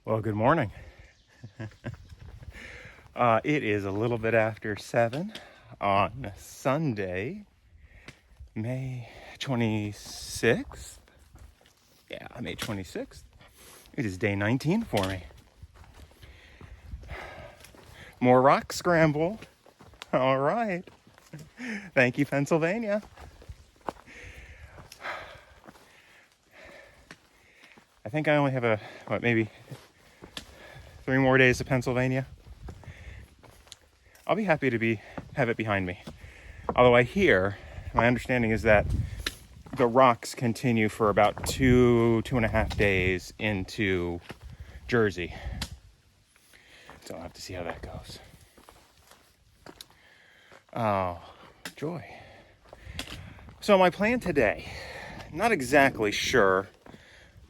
Well, good morning. It is a little bit after 7 on Sunday, May 26th. Yeah, May 26th. It is day 19 for me. More rock scramble. All right. Thank you, Pennsylvania. I think I only have maybe 3 more days of Pennsylvania. I'll be happy to have it behind me. Although my understanding is that the rocks continue for about 2.5 days into Jersey. So I'll have to see how that goes. Oh, joy. So my plan today, not exactly sure.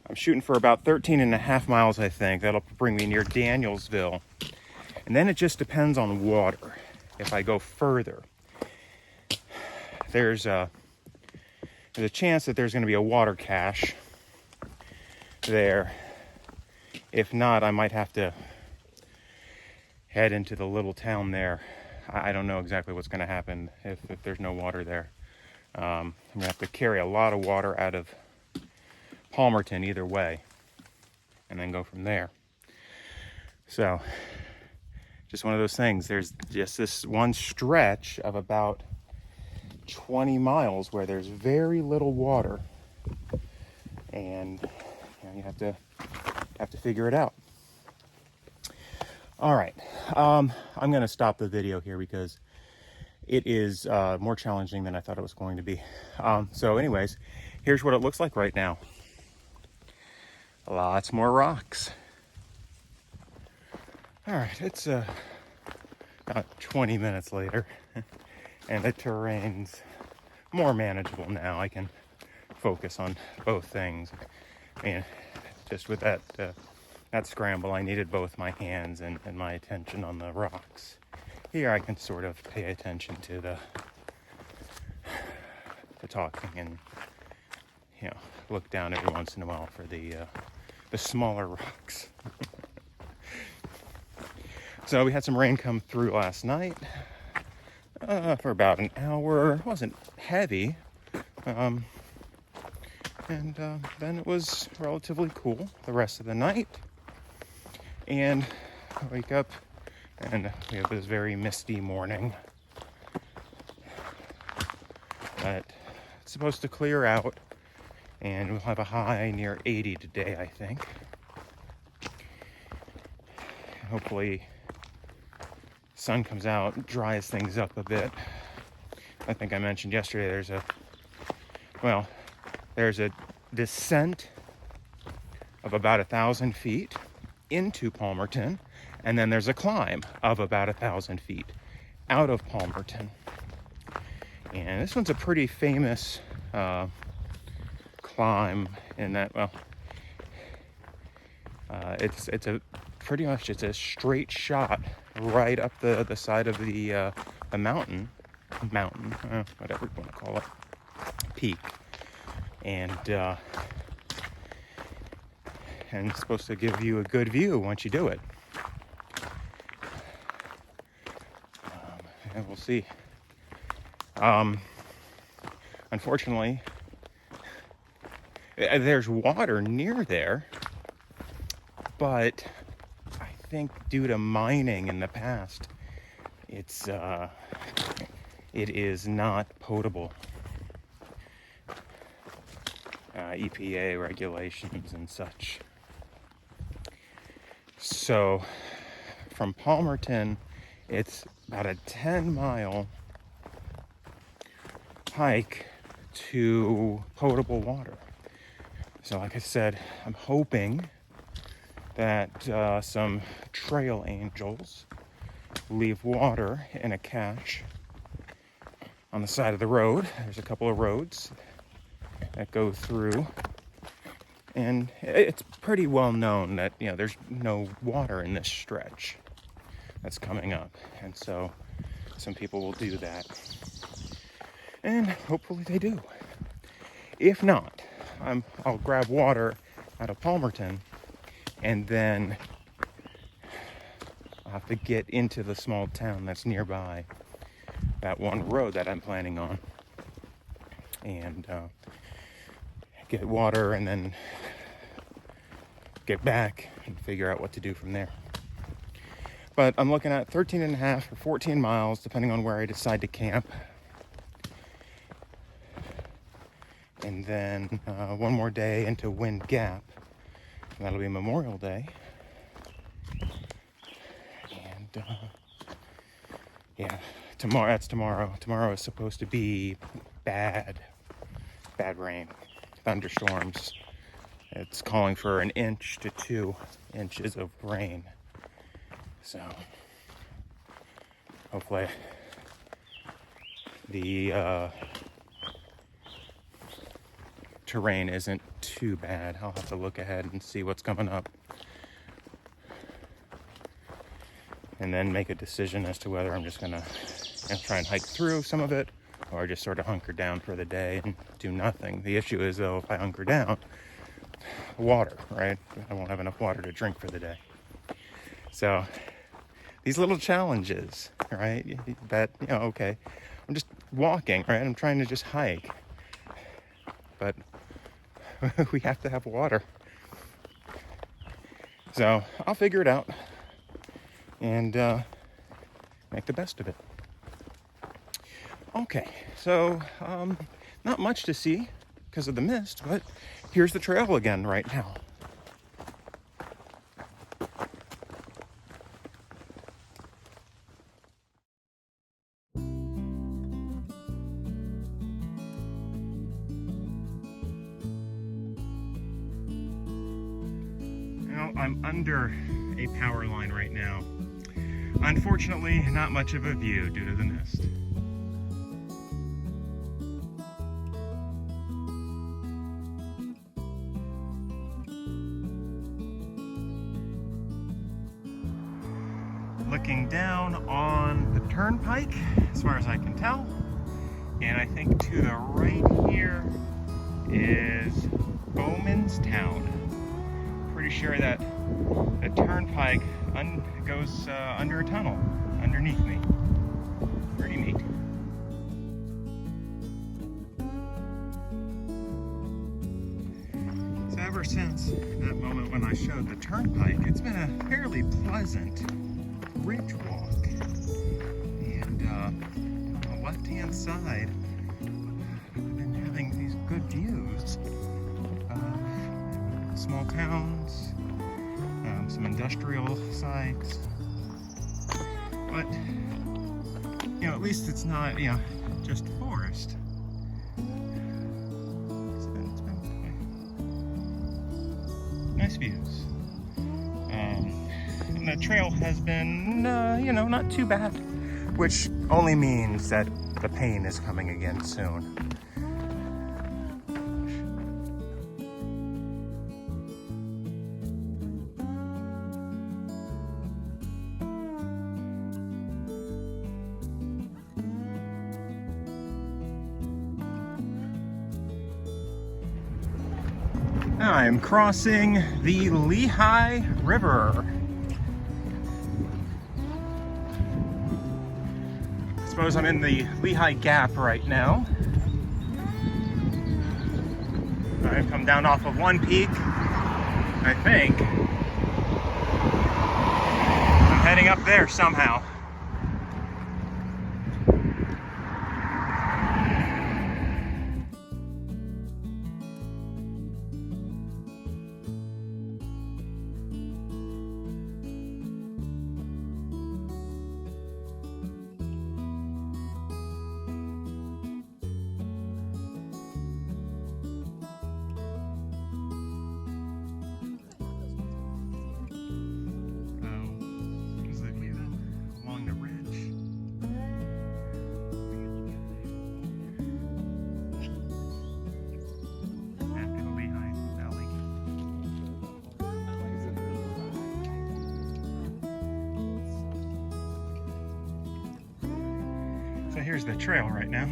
I'm shooting for about 13.5 miles, I think. That'll bring me near Danielsville. And then it just depends on water. If I go further, there's a chance that there's going to be a water cache there. If not, I might have to head into the little town there. I don't know exactly what's going to happen if there's no water there. I'm going to have to carry a lot of water out of Palmerton either way, and then go from there. So, just one of those things. There's just this one stretch of about 20 miles where there's very little water, and you have to figure it out. All right, I'm going to stop the video here because it is more challenging than I thought it was going to be. So anyways, here's what it looks like right now. Lots more rocks. All right, it's about 20 minutes later, and the terrain's more manageable now. I can focus on both things. I mean, just with that scramble, I needed both my hands and my attention on the rocks. Here I can sort of pay attention to the talking and, look down every once in a while for the smaller rocks. So we had some rain come through last night for about an hour. It wasn't heavy. And then it was relatively cool the rest of the night. And I wake up and we have this very misty morning. But it's supposed to clear out, and we'll have a high near 80 today, I think. Hopefully sun comes out, dries things up a bit. I think I mentioned yesterday there's a descent of about 1,000 feet into Palmerton, and then there's a climb of about 1,000 feet out of Palmerton. And this one's a pretty famous climb in that, it's a straight shot right up the side of the mountain, whatever you want to call it, peak, and it's supposed to give you a good view once you do it. And we'll see. Unfortunately, there's water near there, but I think due to mining in the past, it is not potable. EPA regulations and such. So from Palmerton, it's about a 10-mile hike to potable water. So like I said, I'm hoping that some trail angels leave water in a cache on the side of the road. There's a couple of roads that go through, and it's pretty well known that there's no water in this stretch that's coming up, and so some people will do that, and hopefully they do. If not, I'll grab water out of Palmerton and then I'll have to get into the small town that's nearby, that one road that I'm planning on, and get water, and then get back and figure out what to do from there. But I'm looking at 13 and a half or 14 miles, depending on where I decide to camp. And then one more day into Wind Gap. And that'll be Memorial Day. And yeah, that's tomorrow. Tomorrow is supposed to be bad rain, thunderstorms. It's calling for 1 inch to 2 inches of rain. So hopefully the terrain isn't too bad. I'll have to look ahead and see what's coming up, and then make a decision as to whether I'm just gonna try and hike through some of it, or just sort of hunker down for the day and do nothing. The issue is, though, if I hunker down, water, right? I won't have enough water to drink for the day. So these little challenges, right? That, okay, I'm just walking, right? I'm trying to just hike, but we have to have water. So I'll figure it out and make the best of it. Okay, so not much to see because of the mist, but here's the trail again right now. I'm under a power line right now. Unfortunately, not much of a view due to the mist. Looking down on the turnpike, as far as I can tell, and I think to the right here is Bowmanstown. Pretty sure that the turnpike goes under a tunnel underneath me. Pretty neat. So ever since that moment when I showed the turnpike, it's been a fairly pleasant ridge walk. And on the left-hand side, I've been having these good views of small towns, some industrial sites, but at least it's not just forest. It's been nice views, and the trail has been not too bad, which only means that the pain is coming again soon. I'm crossing the Lehigh River. I suppose I'm in the Lehigh Gap right now. I've come down off of one peak, I think. I'm heading up there somehow. So here's the trail right now.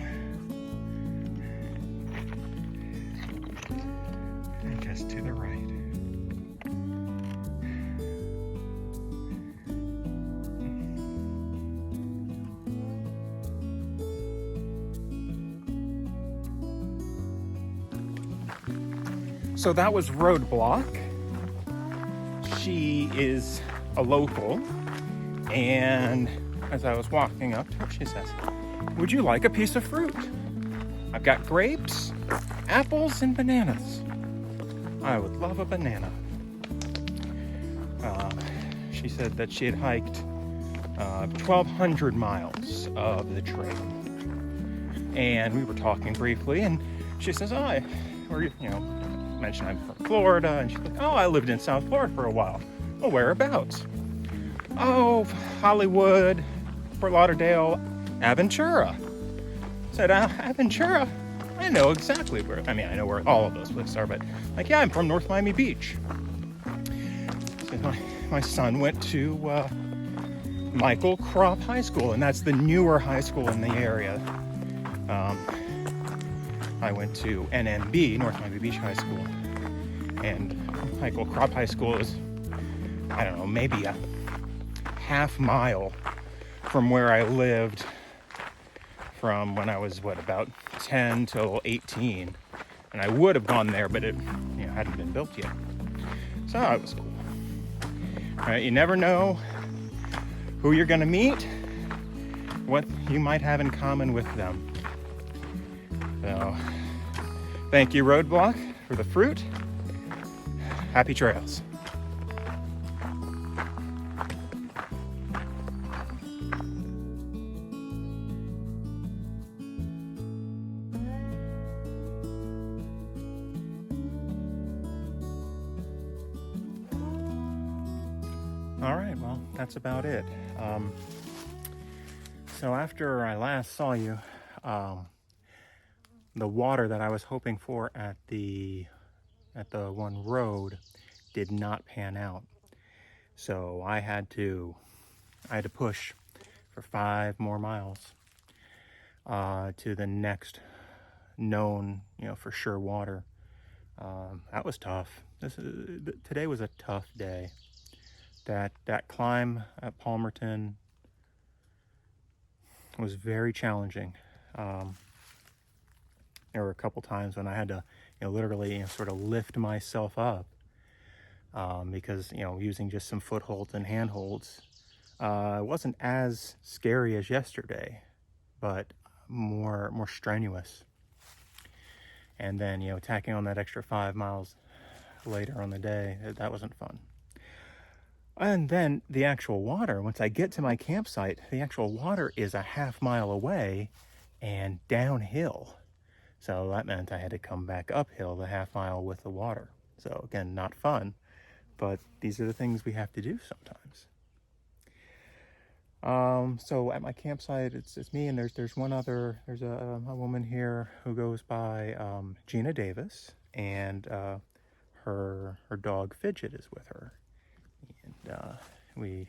And just to the right. So that was Roadblock. She is a local, and as I was walking up to her, she says, "Would you like a piece of fruit? I've got grapes, apples, and bananas. I would love a banana." She said that she had hiked 1,200 miles of the trail. And we were talking briefly, and she says, "Oh, mentioned I'm from Florida." And she's like, "Oh, I lived in South Florida for a while." "Well, whereabouts?" "Oh, Hollywood, Fort Lauderdale, Aventura." I said, "Aventura? I know exactly where." I mean, I know where all of those places are, but like, yeah, I'm from North Miami Beach. So my son went to Michael Crop High School, and that's the newer high school in the area. I went to NMB, North Miami Beach High School, and Michael Crop High School is, I don't know, maybe a half mile from where I lived from when I was, about 10 till 18. And I would have gone there, but it hadn't been built yet. So it was cool. All right, you never know who you're gonna meet, what you might have in common with them. So, thank you, Roadblock, for the fruit. Happy trails. All right, well, that's about it. So after I last saw you, the water that I was hoping for at the one road did not pan out. So I had to push for 5 more miles to the next known, for sure water. That was tough. Today was a tough day. That climb at Palmerton was very challenging. There were a couple times when I had to, literally, sort of lift myself up because, using just some footholds and handholds, it wasn't as scary as yesterday, but more strenuous. And then, tacking on that extra 5 miles later on the day, that wasn't fun. And then the actual water, once I get to my campsite, the actual water is a half mile away and downhill. So that meant I had to come back uphill the half mile with the water. So again, not fun, but these are the things we have to do sometimes. So at my campsite, it's me, and there's one other, there's a woman here who goes by Gina Davis, and her dog Fidget is with her. And we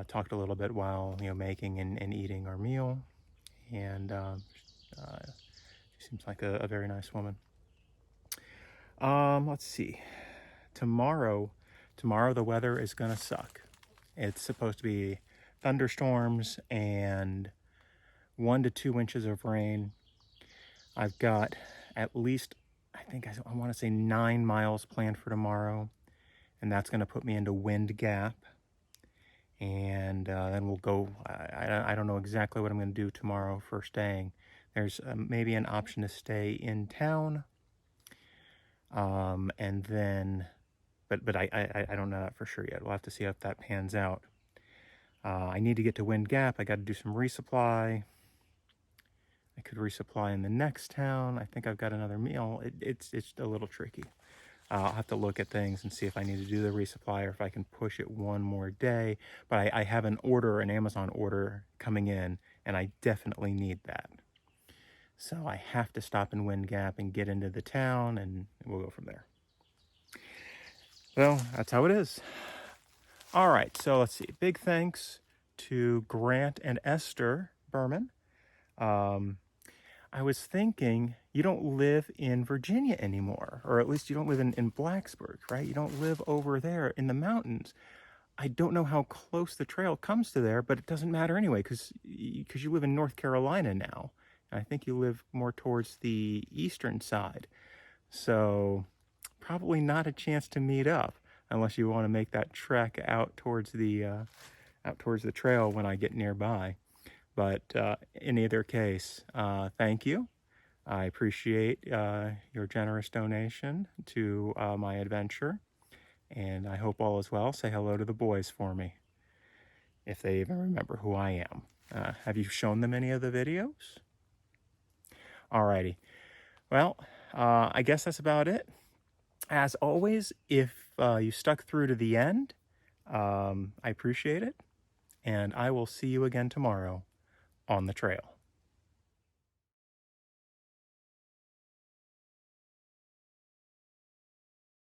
talked a little bit while making and eating our meal, and she seems like a very nice woman. Let's see. Tomorrow the weather is gonna suck. It's supposed to be thunderstorms and 1 to 2 inches of rain. I've got at least, I want to say 9 miles planned for tomorrow, and that's going to put me into Wind Gap. And then we'll go, I don't know exactly what I'm going to do tomorrow for staying. There's maybe an option to stay in town, and then, but I don't know that for sure yet. We'll have to see if that pans out. I need to get to Wind Gap. I got to do some resupply. I could resupply in the next town. I think I've got another meal. It's a little tricky. I'll have to look at things and see if I need to do the resupply or if I can push it one more day. But I have an Amazon order coming in, and I definitely need that. So I have to stop in Wind Gap and get into the town, and we'll go from there. Well, that's how it is. All right, so let's see. Big thanks to Grant and Esther Berman. I was thinking, you don't live in Virginia anymore, or at least you don't live in Blacksburg, right? You don't live over there in the mountains. I don't know how close the trail comes to there, but it doesn't matter anyway, because you live in North Carolina now. And I think you live more towards the eastern side. So probably not a chance to meet up unless you want to make that trek out towards the trail when I get nearby. But in either case, thank you. I appreciate your generous donation to my adventure, and I hope all is well. Say hello to the boys for me, if they even remember who I am. Have you shown them any of the videos? Alrighty. Well, I guess that's about it. As always, if you stuck through to the end, I appreciate it, and I will see you again tomorrow on the trail.